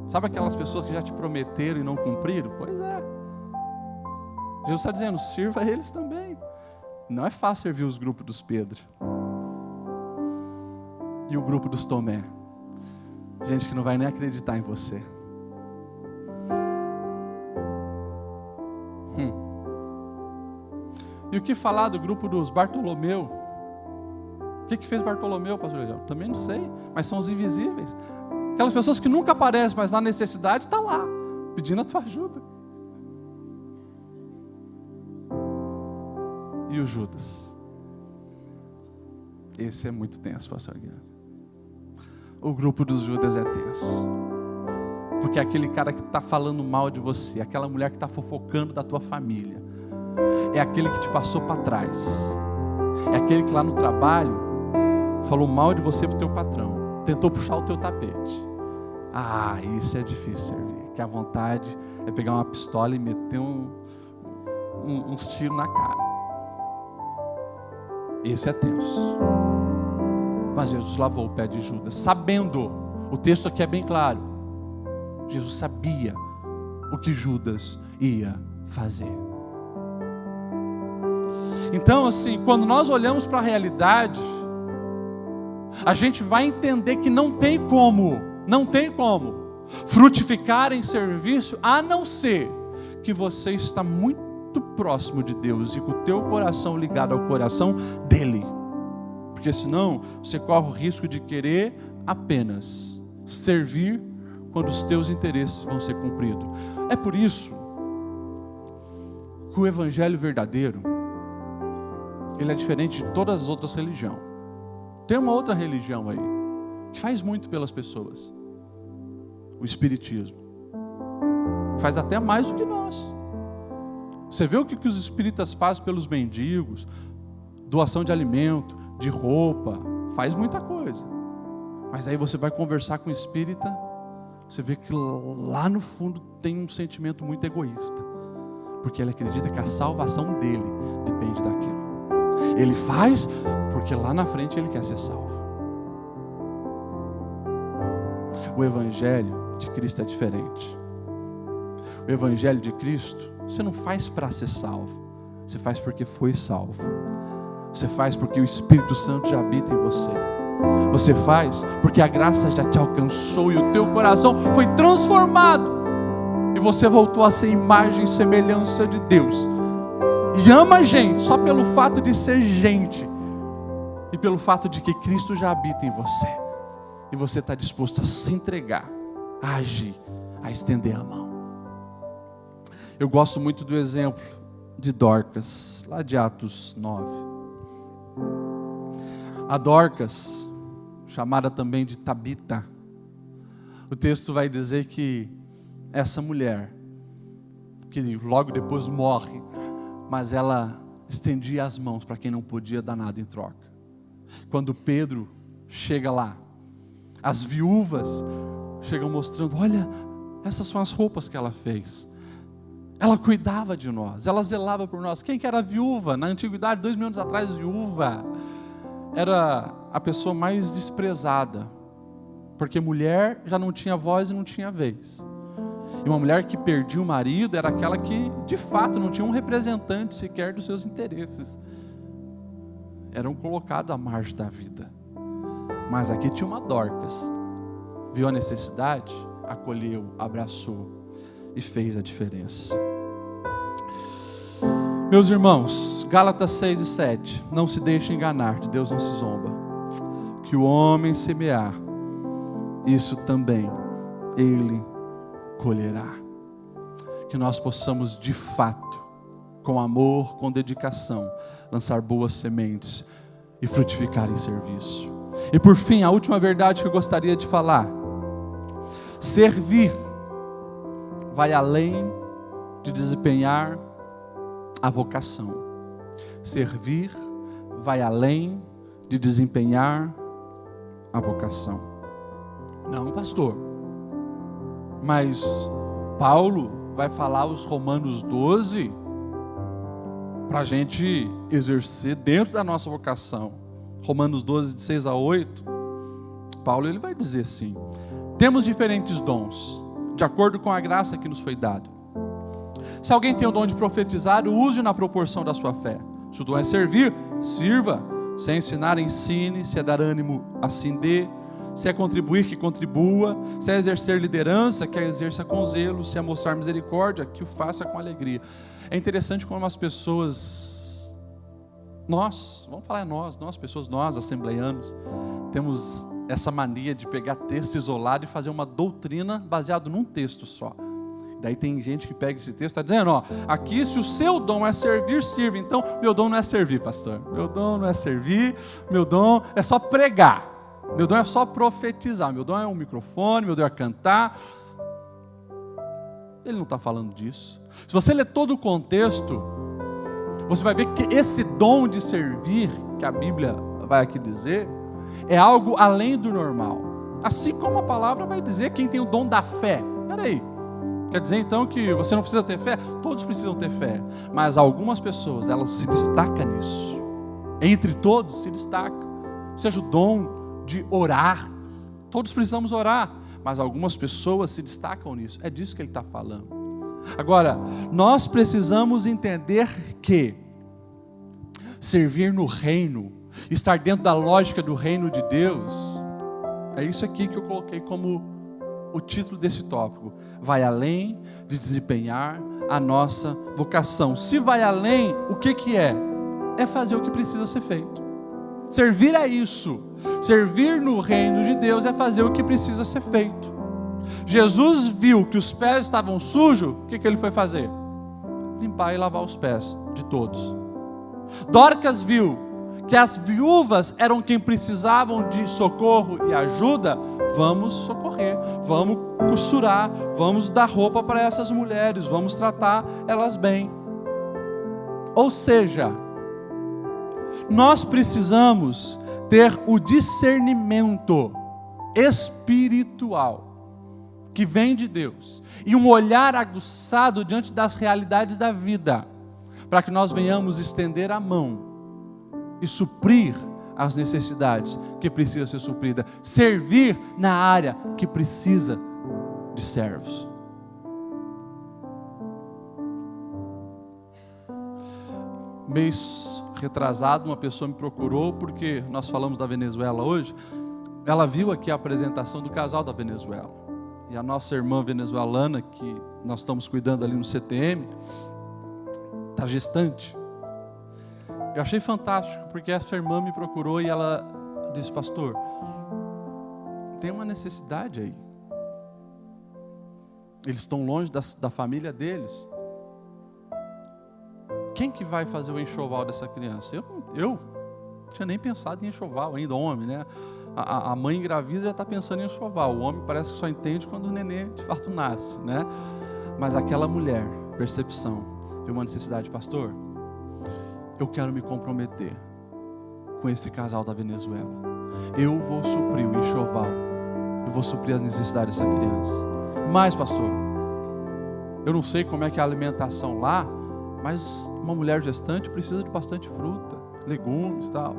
Sabe aquelas pessoas que já te prometeram e não cumpriram? Pois é. Jesus está dizendo, sirva eles também. Não é fácil servir os grupos dos Pedro. E o grupo dos Tomé. Gente que não vai nem acreditar em você. E o que falar do grupo dos Bartolomeu? O que fez Bartolomeu, pastor Legal? Também não sei, mas são os invisíveis. Aquelas pessoas que nunca aparecem, mas na necessidade está lá, pedindo a tua ajuda. E o Judas? Esse é muito tenso, pastor Guilherme. O grupo dos Judas é tenso. Porque é aquele cara que está falando mal de você, aquela mulher que está fofocando da tua família. É aquele que te passou para trás. É aquele que lá no trabalho falou mal de você para o teu patrão. Tentou puxar o teu tapete. Isso é difícil servir. Que a vontade é pegar uma pistola e meter uns tiros na cara. Esse é tenso. Mas Jesus lavou o pé de Judas, sabendo. O texto aqui é bem claro. Jesus sabia o que Judas ia fazer. Então, assim, quando nós olhamos para a realidade, a gente vai entender que não tem como frutificar em serviço, a não ser que você está muito próximo de Deus e com o teu coração ligado ao coração dele. Porque senão, você corre o risco de querer apenas servir quando os teus interesses vão ser cumpridos. É por isso que o evangelho verdadeiro, ele é diferente de todas as outras religiões. Tem uma outra religião aí, que faz muito pelas pessoas. O espiritismo. Faz até mais do que nós. Você vê o que os espíritas fazem pelos mendigos, doação de alimento, de roupa, faz muita coisa. Mas aí você vai conversar com o espírita, você vê que lá no fundo tem um sentimento muito egoísta, porque ele acredita que a salvação dele depende daquilo. Ele faz porque lá na frente ele quer ser salvo. O evangelho de Cristo é diferente. O evangelho de Cristo, você não faz para ser salvo, você faz porque foi salvo. Você faz porque o Espírito Santo já habita em você. Você faz porque a graça já te alcançou e o teu coração foi transformado. E você voltou a ser imagem e semelhança de Deus. E ama a gente só pelo fato de ser gente. E pelo fato de que Cristo já habita em você. E você está disposto a se entregar, a agir, a estender a mão. Eu gosto muito do exemplo de Dorcas, lá de Atos 9. A Dorcas, chamada também de Tabita, o texto vai dizer que essa mulher, que logo depois morre, mas ela estendia as mãos para quem não podia dar nada em troca. Quando Pedro chega lá, as viúvas chegam mostrando, olha, essas são as roupas que ela fez. Ela cuidava de nós, ela zelava por nós. Quem que era viúva? Na antiguidade, 2000 anos atrás, viúva era a pessoa mais desprezada, porque mulher já não tinha voz e não tinha vez. E uma mulher que perdia o marido era aquela que, de fato, não tinha um representante sequer dos seus interesses. Eram colocados à margem da vida. Mas aqui tinha uma Dorcas, viu a necessidade, acolheu, abraçou e fez a diferença. Meus irmãos, Gálatas 6 e 7, não se deixe enganar, de Deus não se zomba. Que o homem semear, isso também ele colherá. Que nós possamos de fato, com amor, com dedicação, lançar boas sementes e frutificar em serviço. E por fim, a última verdade que eu gostaria de falar: servir vai além de desempenhar a vocação. Servir vai além de desempenhar a vocação. Não, pastor, mas Paulo vai falar os Romanos 12 para a gente exercer dentro da nossa vocação. Romanos 12, de 6 a 8, Paulo ele vai dizer assim: temos diferentes dons, de acordo com a graça que nos foi dada. Se alguém tem o dom de profetizar, use na proporção da sua fé. Se o dom é servir, sirva. Se é ensinar, ensine. Se é dar ânimo, assim dê. Se é contribuir, que contribua. Se é exercer liderança, que a exerça com zelo. Se é mostrar misericórdia, que o faça com alegria. É interessante como as pessoas, nós assembleianos, temos essa mania de pegar texto isolado e fazer uma doutrina baseado num texto só. Daí tem gente que pega esse texto e está dizendo, ó, aqui se o seu dom é servir, sirva. Então, meu dom não é servir, pastor. Meu dom não é servir, meu dom é só pregar. Meu dom é só profetizar. Meu dom é um microfone, meu dom é cantar. Ele não está falando disso. Se você ler todo o contexto, você vai ver que esse dom de servir, que a Bíblia vai aqui dizer, é algo além do normal. Assim como a palavra vai dizer quem tem o dom da fé. Peraí. Quer dizer então que você não precisa ter fé? Todos precisam ter fé. Mas algumas pessoas, elas se destacam nisso. Entre todos se destacam. Seja o dom de orar. Todos precisamos orar. Mas algumas pessoas se destacam nisso. É disso que ele está falando. Agora, nós precisamos entender que servir no reino, estar dentro da lógica do reino de Deus, é isso aqui que eu coloquei como o título desse tópico. Vai além de desempenhar a nossa vocação. Se vai além, o que é? É fazer o que precisa ser feito. Servir é isso. Servir no reino de Deus é fazer o que precisa ser feito. Jesus viu que os pés estavam sujos, o que ele foi fazer? Limpar e lavar os pés de todos. Dorcas viu que as viúvas eram quem precisavam de socorro e ajuda. Vamos socorrer, vamos costurar, vamos dar roupa para essas mulheres, vamos tratar elas bem. Ou seja, nós precisamos ter o discernimento espiritual que vem de Deus e um olhar aguçado diante das realidades da vida, para que nós venhamos estender a mão e suprir as necessidades que precisam ser supridas, servir na área que precisa de servos. Mês retrasado, uma pessoa me procurou, porque nós falamos da Venezuela hoje. Ela viu aqui a apresentação do casal da Venezuela, e a nossa irmã venezuelana, que nós estamos cuidando ali no CTM, está gestante. Eu achei fantástico, porque essa irmã me procurou e ela disse: pastor, tem uma necessidade aí, eles estão longe da família deles. Quem que vai fazer o enxoval dessa criança? Eu não tinha nem pensado em enxoval ainda, homem, né? A mãe engravida já está pensando em enxoval. O homem parece que só entende quando o nenê de fato nasce, né? Mas aquela mulher, percepção, viu uma necessidade: pastor, eu quero me comprometer com esse casal da Venezuela. Eu vou suprir o enxoval, eu vou suprir as necessidades dessa criança. Mas, pastor, eu não sei como é que é a alimentação lá, mas uma mulher gestante precisa de bastante fruta, legumes e tal.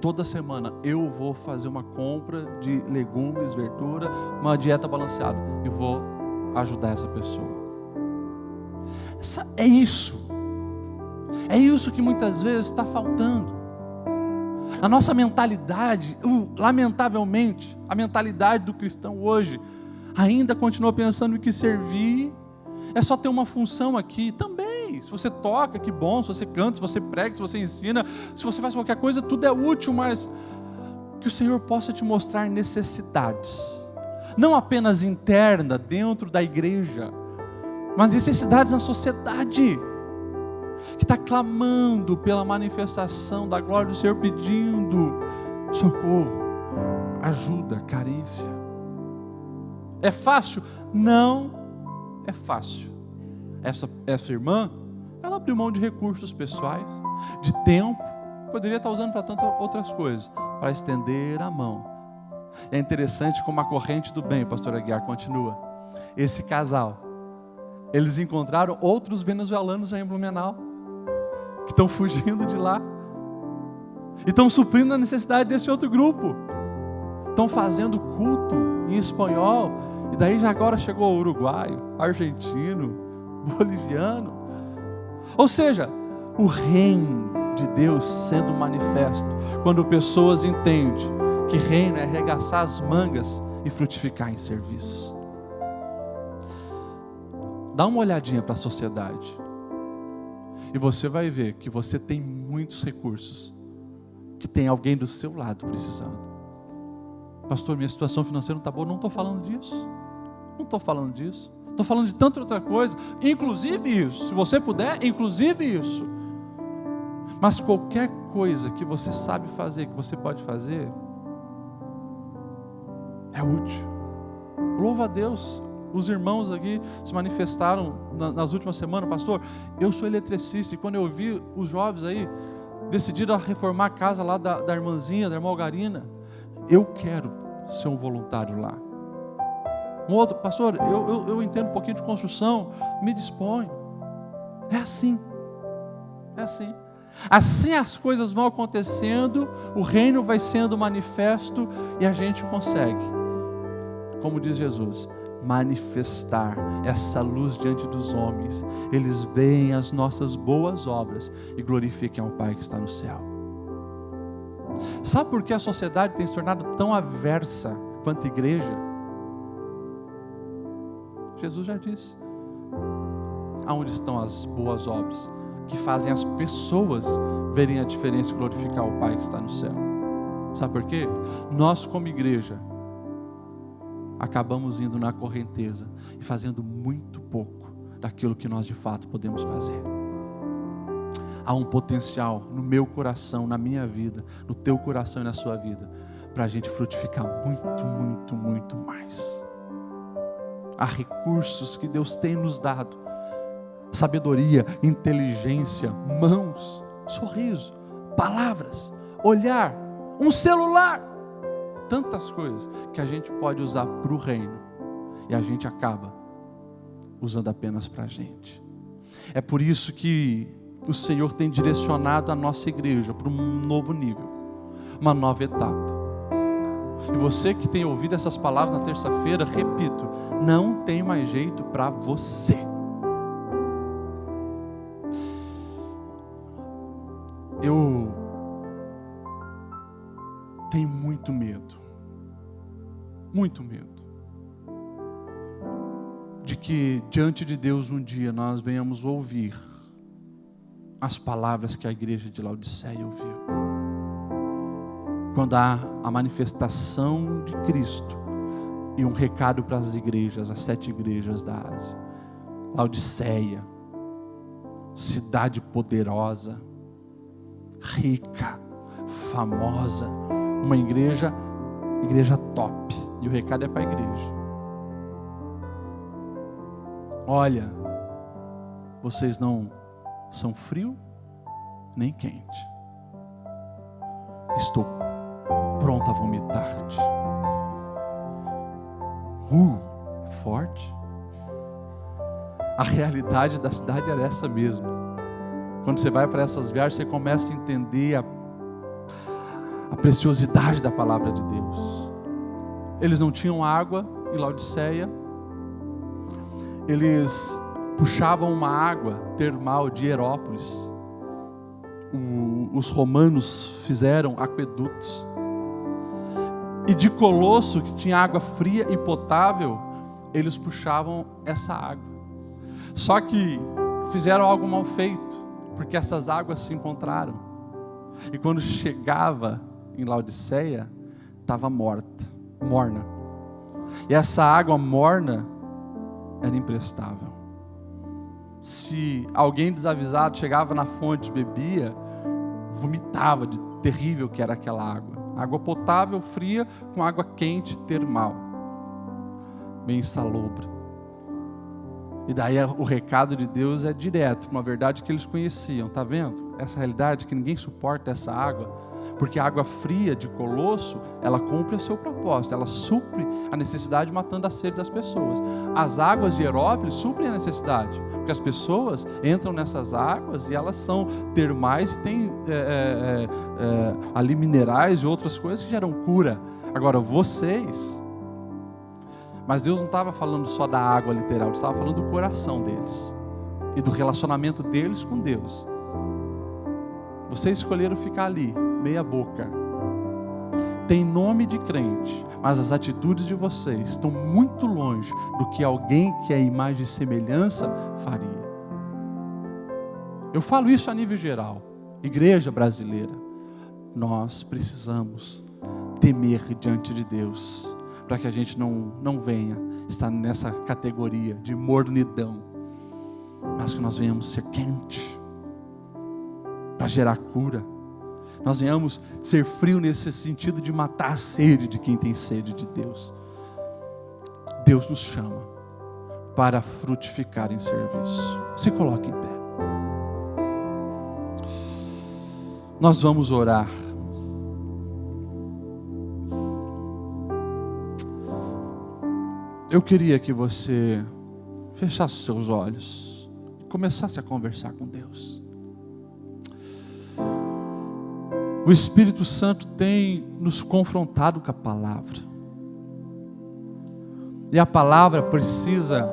Toda semana eu vou fazer uma compra de legumes, verdura, uma dieta balanceada, e vou ajudar essa pessoa. É isso que muitas vezes está faltando. A nossa mentalidade, lamentavelmente, a mentalidade do cristão hoje ainda continua pensando que servir é só ter uma função aqui. Também, se você toca, que bom, se você canta, se você prega, se você ensina, se você faz qualquer coisa, tudo é útil, mas que o Senhor possa te mostrar necessidades, não apenas interna, dentro da igreja, mas necessidades na sociedade, que está clamando pela manifestação da glória do Senhor, pedindo socorro, ajuda, carícia. É fácil? Não é fácil. Essa irmã, ela abriu mão de recursos pessoais, de tempo, poderia estar usando para tantas outras coisas, para estender a mão. É interessante como a corrente do bem, pastor Aguiar, continua. Esse casal, eles encontraram outros venezuelanos aí em Blumenau, que estão fugindo de lá, e estão suprindo a necessidade desse outro grupo. Estão fazendo culto em espanhol, e daí já agora chegou o uruguaio, argentino, boliviano. Ou seja, o reino de Deus sendo manifesto, quando pessoas entendem que reino é arregaçar as mangas e frutificar em serviço. Dá uma olhadinha para a sociedade, e você vai ver que você tem muitos recursos, que tem alguém do seu lado precisando. Pastor, minha situação financeira não está boa. Não estou falando disso. Não estou falando disso. Estou falando de tanta outra coisa, inclusive isso. Se você puder, inclusive isso. Mas qualquer coisa que você sabe fazer, que você pode fazer, é útil. Louva a Deus. Os irmãos aqui se manifestaram nas últimas semanas: pastor, eu sou eletricista, e quando eu vi os jovens aí decidiram reformar a casa lá da irmãzinha, da irmã Algarina, eu quero ser um voluntário lá. Um outro: pastor, eu entendo um pouquinho de construção, me disponho. É assim. É assim. Assim as coisas vão acontecendo, o reino vai sendo manifesto, e a gente consegue, como diz Jesus, manifestar essa luz diante dos homens. Eles veem as nossas boas obras e glorificam ao Pai que está no céu. Sabe por que a sociedade tem se tornado tão aversa quanto a igreja? Jesus já disse: aonde estão as boas obras que fazem as pessoas verem a diferença e glorificar o Pai que está no céu? Sabe por quê? Nós, como igreja, acabamos indo na correnteza e fazendo muito pouco daquilo que nós de fato podemos fazer. Há um potencial no meu coração, na minha vida, no teu coração e na sua vida, para a gente frutificar muito, muito, muito mais. Há recursos que Deus tem nos dado: sabedoria, inteligência, mãos, sorriso, palavras, olhar, um celular, tantas coisas que a gente pode usar para o reino e a gente acaba usando apenas para a gente. É por isso que o Senhor tem direcionado a nossa igreja para um novo nível, uma nova etapa. E você que tem ouvido essas palavras na terça-feira, repito, não tem mais jeito para você. Eu tenho muito medo de que diante de Deus um dia nós venhamos ouvir as palavras que a igreja de Laodiceia ouviu. Quando há a manifestação de Cristo e um recado para as igrejas, as 7 igrejas da Ásia. Laodiceia, cidade poderosa, rica, famosa, uma igreja top, e o recado é para a igreja: olha, vocês não são frio nem quente, estou pronto a vomitar-te. É forte. A realidade da cidade era essa mesmo. Quando você vai para essas viagens, você começa a entender a preciosidade da palavra de Deus. Eles não tinham água em Laodiceia. Eles puxavam uma água termal de Hierápolis. Os romanos fizeram aquedutos. E de Colosso, que tinha água fria e potável, eles puxavam essa água. Só que fizeram algo mal feito, porque essas águas se encontraram. E quando chegava em Laodiceia, estava morna. E essa água morna era imprestável. Se alguém desavisado chegava na fonte e bebia, vomitava de terrível que era aquela água. Água potável, fria, com água quente, termal, bem insalubre. E daí o recado de Deus é direto, uma verdade que eles conheciam. Está vendo? Essa realidade que ninguém suporta essa água, porque a água fria de Colosso, ela cumpre o seu propósito, ela supre a necessidade matando a sede das pessoas. As águas de Hierápolis suprem a necessidade, porque as pessoas entram nessas águas e elas são termais e tem ali minerais e outras coisas que geram cura. Agora vocês... Mas Deus não estava falando só da água literal, Ele estava falando do coração deles e do relacionamento deles com Deus. Vocês escolheram ficar ali, meia boca. Tem nome de crente, mas as atitudes de vocês estão muito longe do que alguém que é imagem e semelhança faria. Eu falo isso a nível geral. Igreja brasileira, nós precisamos temer diante de Deus, para que a gente não venha estar nessa categoria de mornidão, mas que nós venhamos ser quente, para gerar cura. Nós venhamos ser frio nesse sentido de matar a sede de quem tem sede de Deus. Deus nos chama para frutificar em serviço. Se coloque em pé. Nós vamos orar. Eu queria que você fechasse os seus olhos e começasse a conversar com Deus. O Espírito Santo tem nos confrontado com a palavra. E a palavra precisa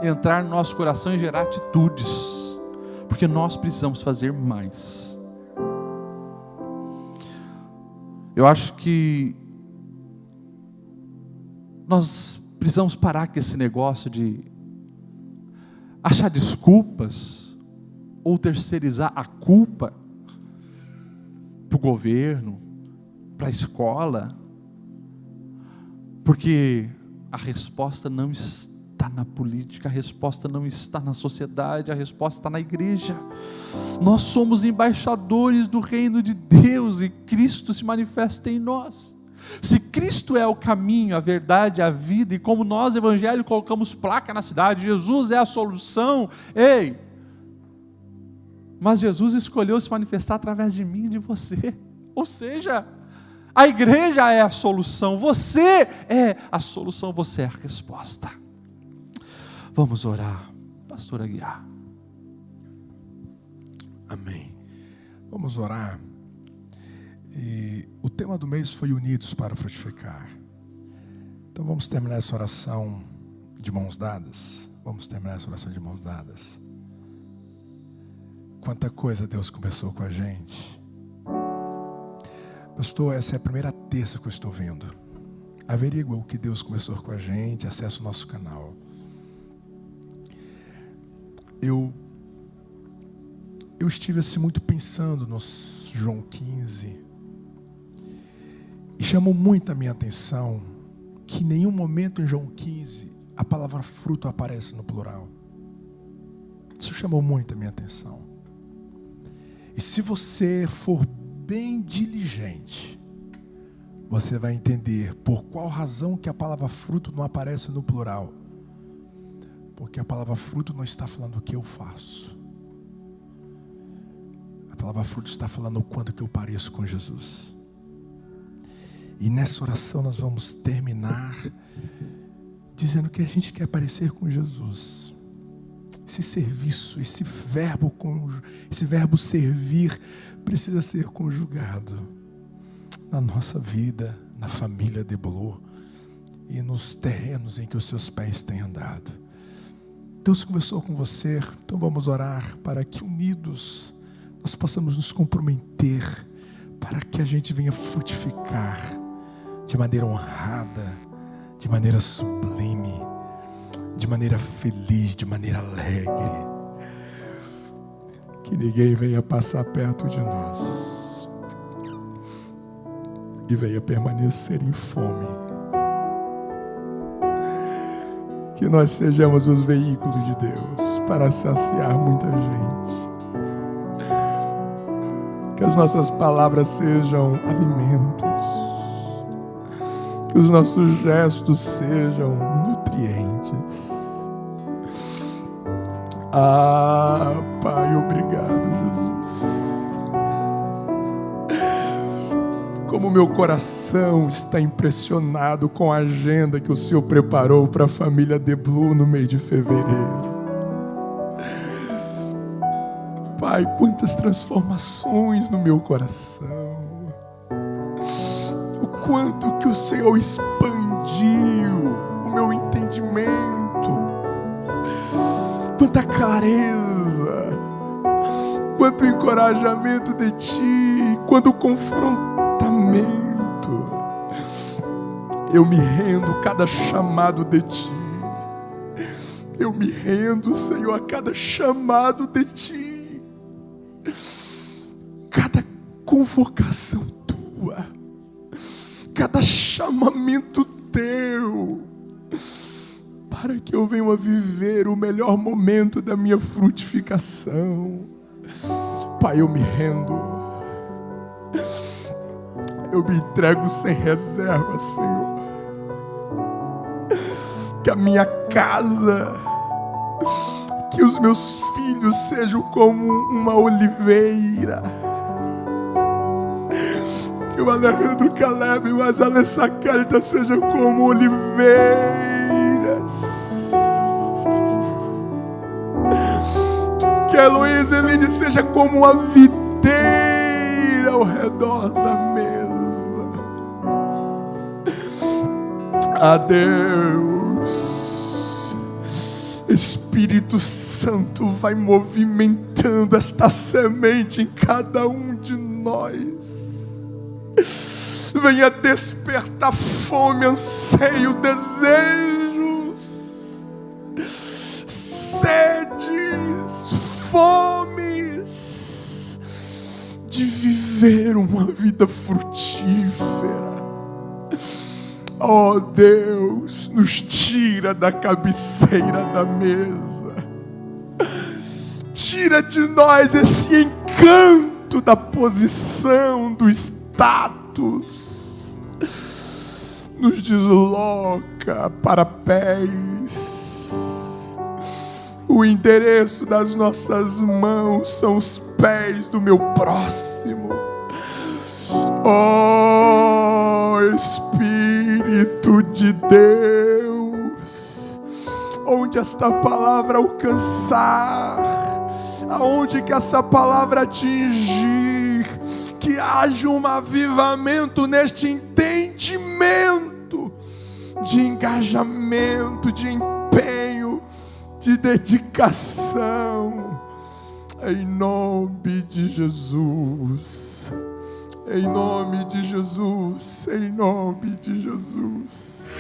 entrar no nosso coração e gerar atitudes, porque nós precisamos fazer mais. Eu acho que nós precisamos parar com esse negócio de achar desculpas ou terceirizar a culpa para o governo, para a escola, porque a resposta não está na política, a resposta não está na sociedade, a resposta está na igreja. Nós somos embaixadores do reino de Deus e Cristo se manifesta em nós. Se Cristo é o caminho, a verdade, a vida, e como nós, evangelho, colocamos placa na cidade, Jesus é a solução, mas Jesus escolheu se manifestar através de mim e de você. Ou seja, a igreja é a solução, você é a solução, você é a resposta. Vamos orar, pastor Aguiar. Amém. Vamos orar. E o tema do mês foi Unidos para Frutificar. Então vamos terminar essa oração de mãos dadas. Quanta coisa Deus conversou com a gente. Pastor, essa é a primeira terça que eu estou vendo. Averigua o que Deus conversou com a gente, acesse o nosso canal. Eu estive assim muito pensando no João 15 e chamou muito a minha atenção que em nenhum momento em João 15 a palavra fruto aparece no plural. Isso chamou muito a minha atenção. E se você for bem diligente, você vai entender por qual razão que a palavra fruto não aparece no plural. Porque a palavra fruto não está falando o que eu faço. A palavra fruto está falando o quanto que eu pareço com Jesus. E nessa oração nós vamos terminar dizendo que a gente quer parecer com Jesus. Esse serviço, esse verbo servir precisa ser conjugado na nossa vida, na família Debolô e nos terrenos em que os seus pés têm andado. Deus conversou com você, então vamos orar para que unidos nós possamos nos comprometer para que a gente venha frutificar de maneira honrada, de maneira sublime, de maneira feliz, de maneira alegre. Que ninguém venha passar perto de nós e venha permanecer em fome. Que nós sejamos os veículos de Deus para saciar muita gente. Que as nossas palavras sejam alimentos. Que os nossos gestos sejam nutrientes. Ah, Pai, obrigado, Jesus. Como meu coração está impressionado com a agenda que o Senhor preparou para a família Deblue no mês de fevereiro. Pai, quantas transformações no meu coração. O quanto que o Senhor expandiu o meu entendimento. Quanta clareza. Quanto encorajamento de Ti. Quanto confrontamento. Eu me rendo a cada chamado de Ti. Eu me rendo, Senhor, a cada chamado de Ti. Cada convocação Tua. Cada chamamento Teu. Para que eu venha a viver o melhor momento da minha frutificação. Pai, eu me rendo. Eu me entrego sem reserva, Senhor. Que a minha casa, que os meus filhos sejam como uma oliveira. Que o Alejandro Caleb e o Azalê Sacarita sejam como oliveiras. Que a Heloísa Eline seja como uma videira ao redor da mesa. A Deus, Espírito Santo vai movimentando esta semente em cada um de nós. Venha despertar fome, anseio, desejos, sedes, fomes de viver uma vida frutífera. frutífera. Oh Deus, nos tira da cabeceira da mesa. Tira de nós esse encanto da posição, do status. Nos desloca para pés. O endereço das nossas mãos são os pés do meu próximo. Oh Espírito de Deus, onde esta palavra alcançar, aonde que essa palavra atingir, que haja um avivamento neste entendimento, de engajamento, de empenho, de dedicação, em nome de Jesus, em nome de Jesus, em nome de Jesus.